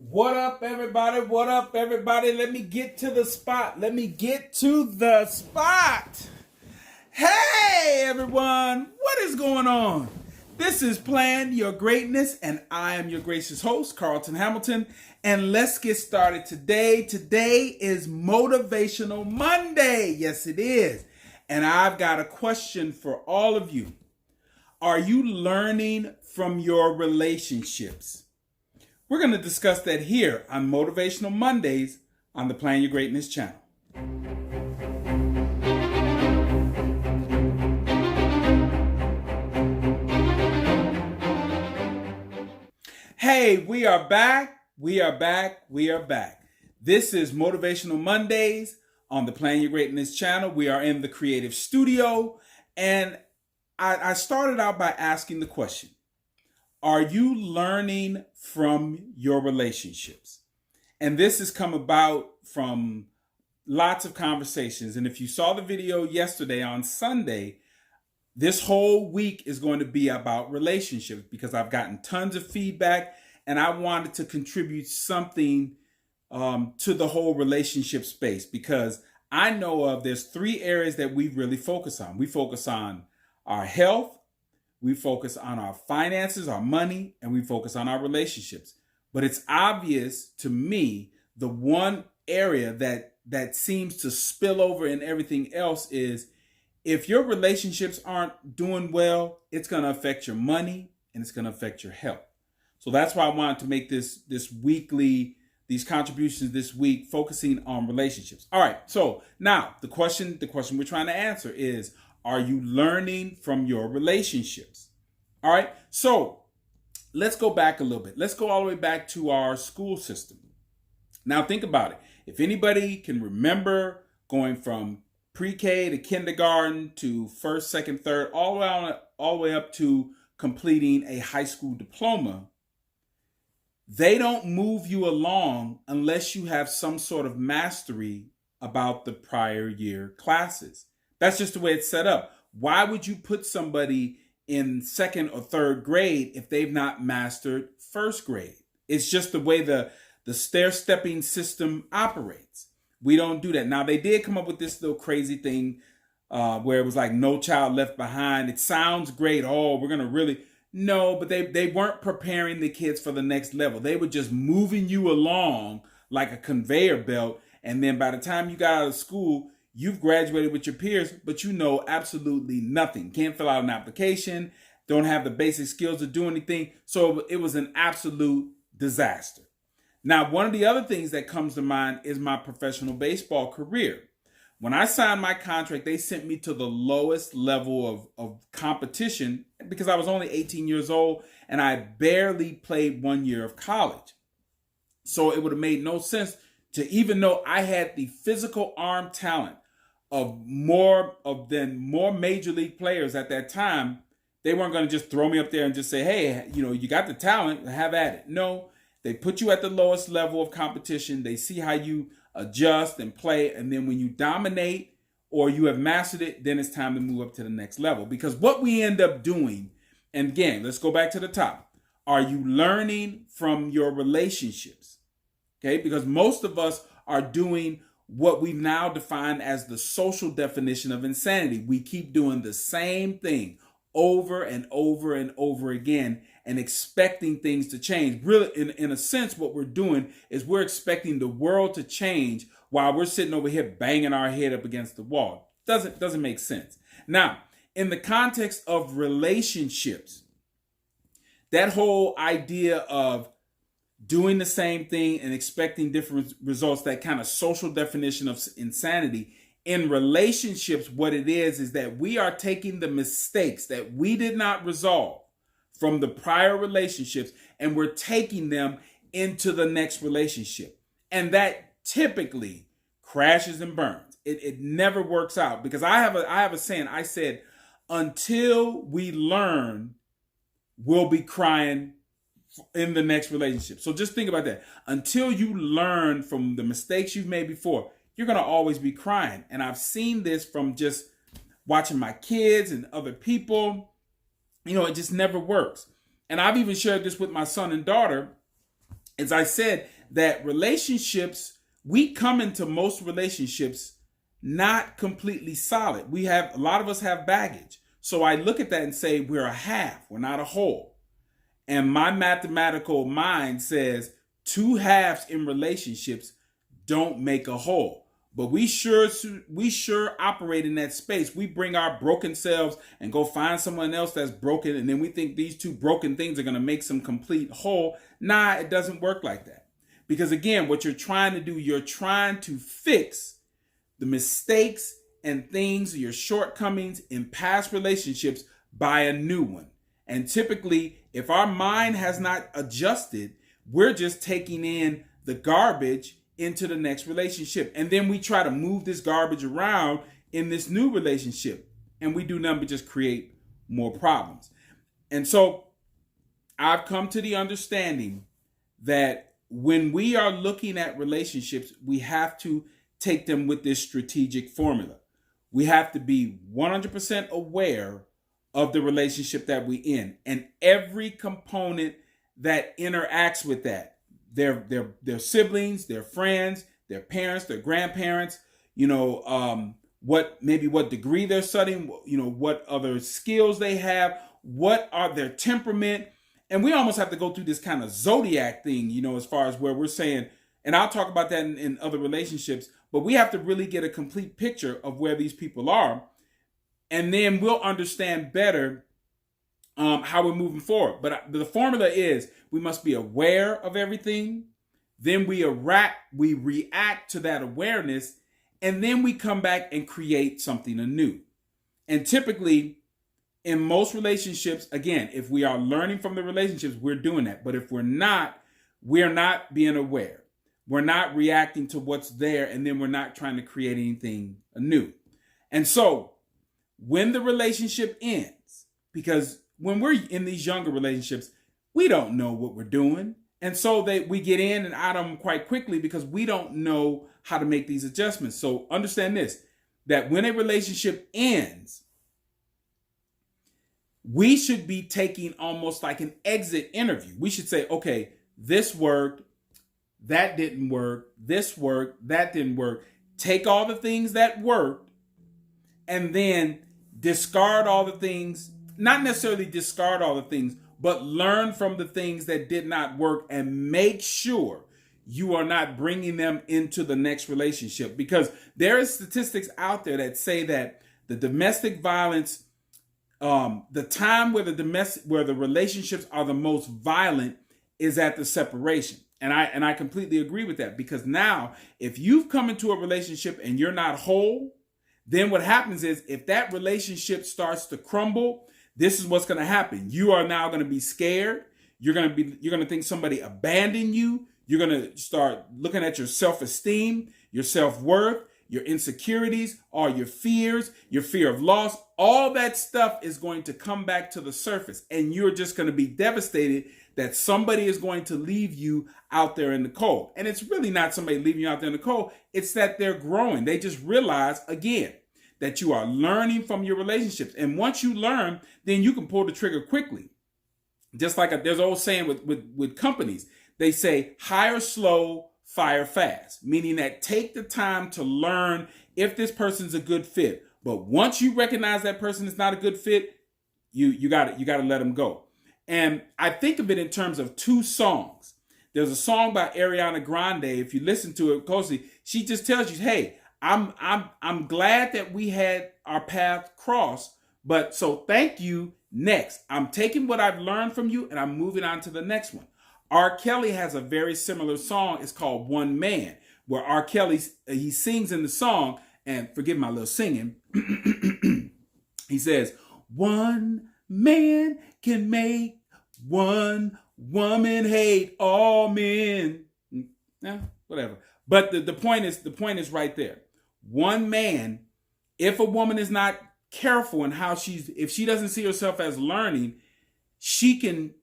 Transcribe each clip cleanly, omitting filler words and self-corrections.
What up, everybody? What up, everybody? Let me get to the spot. Hey, everyone. What is going on? This is Plan Your Greatness, and I am your gracious host, Carlton Hamilton. And let's get started today. Today is Motivational Monday. Yes, it is. And I've got a question for all of you. Are you learning from your relationships? We're going to discuss that here on Motivational Mondays on the Plan Your Greatness channel. Hey, we are back. This is Motivational Mondays on the Plan Your Greatness channel. We are in the creative studio, and I started out by asking the question, are you learning from your relationships? And this has come about from lots of conversations. And if you saw the video yesterday on Sunday, this whole week is going to be about relationships because I've gotten tons of feedback and I wanted to contribute something to the whole relationship space because I know there's three areas that we really focus on. We focus on our health, we focus on our finances, our money, and we focus on our relationships. But it's obvious to me, the one area that seems to spill over in everything else is if your relationships aren't doing well, it's going to affect your money and it's going to affect your health. So that's why I wanted to make these contributions this week, focusing on relationships. All right. So now the question we're trying to answer is, are you learning from your relationships? All right. So let's go back a little bit. Let's go all the way back to our school system. Now think about it. If anybody can remember going from pre-K to kindergarten to first, second, third, all the way up to completing a high school diploma, they don't move you along unless you have some sort of mastery about the prior year classes. That's just the way it's set up. Why would you put somebody in second or third grade if they've not mastered first grade? It's just the way the stair-stepping system operates. We don't do that. Now, they did come up with this little crazy thing where it was like No Child Left Behind. It sounds great. Oh, we're going to really... No, but they weren't preparing the kids for the next level. They were just moving you along like a conveyor belt. And then by the time you got out of school, you've graduated with your peers, but you know absolutely nothing. Can't fill out an application, don't have the basic skills to do anything. So it was an absolute disaster. Now, one of the other things that comes to mind is my professional baseball career. When I signed my contract, they sent me to the lowest level of competition because I was only 18 years old and I barely played 1 year of college. So it would have made no sense to, even though I had the physical arm talent of more major league players at that time, they weren't going to just throw me up there and just say, hey, you got the talent, have at it. No, they put you at the lowest level of competition. They see how you adjust and play. And then when you dominate or you have mastered it, then it's time to move up to the next level. Because what we end up doing, and again, let's go back to the top. Are you learning from your relationships? Okay, because most of us are doing what we've now defined as the social definition of insanity. We keep doing the same thing over and over and over again and expecting things to change. Really, in a sense, what we're doing is we're expecting the world to change while we're sitting over here banging our head up against the wall. Doesn't make sense. Now, in the context of relationships, that whole idea of doing the same thing and expecting different results, that kind of social definition of insanity, in relationships, what it is that we are taking the mistakes that we did not resolve from the prior relationships and we're taking them into the next relationship. And that typically crashes and burns. It never works out because I have a saying. I said, until we learn, we'll be crying in the next relationship. So just think about that. Until you learn from the mistakes you've made before, you're going to always be crying. And I've seen this from just watching my kids and other people. It just never works. And I've even shared this with my son and daughter as I said, that relationships, we come into most relationships not completely solid. A lot of us have baggage. So I look at that and say, we're a half, we're not a whole. And my mathematical mind says 2 halves in relationships don't make a whole. But we sure operate in that space. We bring our broken selves and go find someone else that's broken, and then we think these 2 broken things are going to make some complete whole. Nah, it doesn't work like that. Because again, what you're trying to do, you're trying to fix the mistakes and things, your shortcomings in past relationships by a new one. And typically, if our mind has not adjusted, we're just taking in the garbage into the next relationship. And then we try to move this garbage around in this new relationship. And we do nothing but just create more problems. And so I've come to the understanding that when we are looking at relationships, we have to take them with this strategic formula. We have to be 100% aware of the relationship that we're in and every component that interacts with that. Their siblings, their friends, their parents, their grandparents, what degree they're studying, what other skills they have, what are their temperament. And we almost have to go through this kind of zodiac thing, as far as where we're saying, and I'll talk about that in other relationships, but we have to really get a complete picture of where these people are. And then we'll understand better how we're moving forward. But the formula is we must be aware of everything. Then we react to that awareness. And then we come back and create something anew. And typically, in most relationships, again, if we are learning from the relationships, we're doing that. But if we're not being aware. We're not reacting to what's there, and then we're not trying to create anything anew. And so when the relationship ends, because when we're in these younger relationships, we don't know what we're doing. And so we get in and out of them quite quickly because we don't know how to make these adjustments. So understand this, that when a relationship ends, we should be taking almost like an exit interview. We should say, okay, this worked, that didn't work, this worked, that didn't work. Take all the things that worked and then discard all the things, not necessarily discard all the things, but learn from the things that did not work and make sure you are not bringing them into the next relationship. Because there is statistics out there that say that the domestic violence, the time where the relationships are the most violent is at the separation. And I completely agree with that, because now if you've come into a relationship and you're not whole, then what happens is if that relationship starts to crumble, this is what's going to happen. You are now going to be scared. You're going to think somebody abandoned you. You're going to start looking at your self-esteem, your self-worth, your insecurities, all your fears, your fear of loss. All that stuff is going to come back to the surface, and you're just going to be devastated that somebody is going to leave you out there in the cold. And it's really not somebody leaving you out there in the cold. It's that they're growing. They just realize, again, that you are learning from your relationships. And once you learn, then you can pull the trigger quickly. Just like there's an old saying with companies. They say, hire slow, fire fast. Meaning that take the time to learn if this person's a good fit. But once you recognize that person is not a good fit, you got to let them go. And I think of it in terms of 2 songs. There's a song by Ariana Grande. If you listen to it closely, she just tells you, hey, I'm glad that we had our path crossed, but so thank you. Next, I'm taking what I've learned from you and I'm moving on to the next one. R. Kelly has a very similar song. It's called One Man, where R. Kelly, he sings in the song, and forgive my little singing. He says, one man can make one woman hate all men. Whatever. But the point is right there. One man, if a woman is not careful in how if she doesn't see herself as learning, she can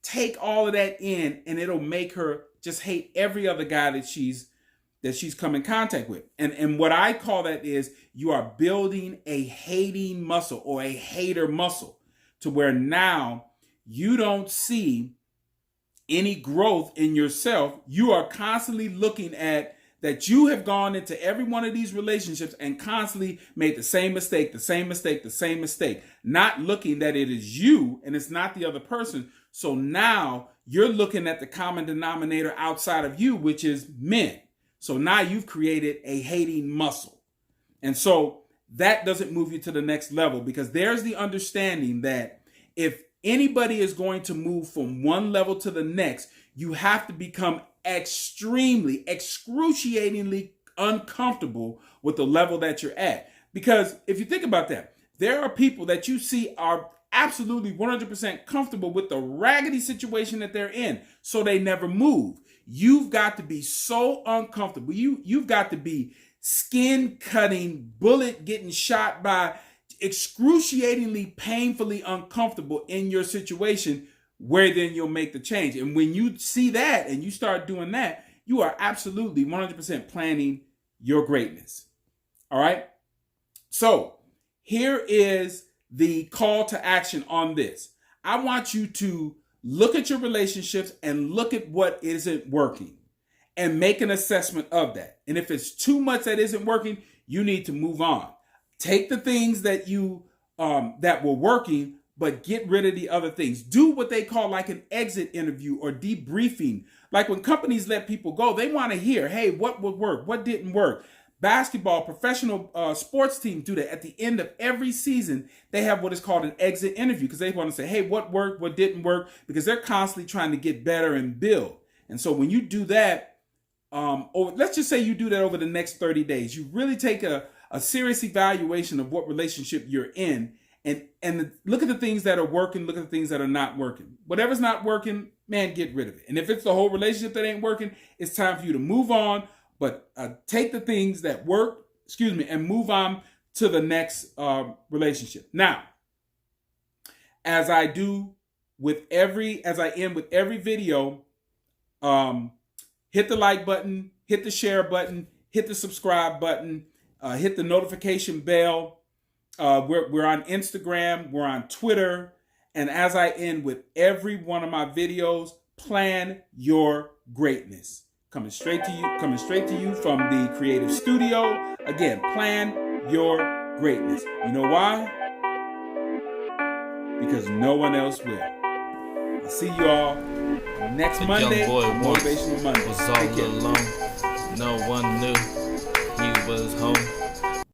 take all of that in, and it'll make her just hate every other guy that she's come in contact with. And what I call that is you are building a hating muscle or a hater muscle, to where now you don't see any growth in yourself, you are constantly looking at that you have gone into every one of these relationships and constantly made the same mistake, not looking that it is you and it's not the other person. So now you're looking at the common denominator outside of you, which is men. So now you've created a hating muscle. And so that doesn't move you to the next level, because there's the understanding that if anybody is going to move from one level to the next, you have to become extremely, excruciatingly uncomfortable with the level that you're at. Because if you think about that, there are people that you see are absolutely 100% comfortable with the raggedy situation that they're in, so they never move. You've got to be so uncomfortable. You've got to be skin cutting, bullet getting shot by, excruciatingly, painfully uncomfortable in your situation, where then you'll make the change. And when you see that and you start doing that, you are absolutely 100% planning your greatness. All right. So here is the call to action on this. I want you to look at your relationships and look at what isn't working and make an assessment of that. And if it's too much that isn't working, you need to move on. Take the things that you that were working, but get rid of the other things. Do what they call like an exit interview or debriefing. Like when companies let people go, they want to hear, hey, what would work? What didn't work? Basketball, professional sports teams do that. At the end of every season, they have what is called an exit interview, because they want to say, hey, what worked, what didn't work, because they're constantly trying to get better and build. And so when you do that, let's just say you do that over the next 30 days, you really take a serious evaluation of what relationship you're in, and look at the things that are working, look at the things that are not working. Whatever's not working, man, get rid of it. And if it's the whole relationship that ain't working, it's time for you to move on. But take the things that work, and move on to the next relationship. Now, as I end with every video, hit the like button, hit the share button, hit the subscribe button, hit the notification bell. We're on Instagram, we're on Twitter, and as I end with every one of my videos, plan your greatness. Coming straight to you from the creative studio. Again, plan your greatness. You know why? Because no one else will. I'll see you all next Monday. Young boy Motivational Monday. Was all alone. No one knew he was home.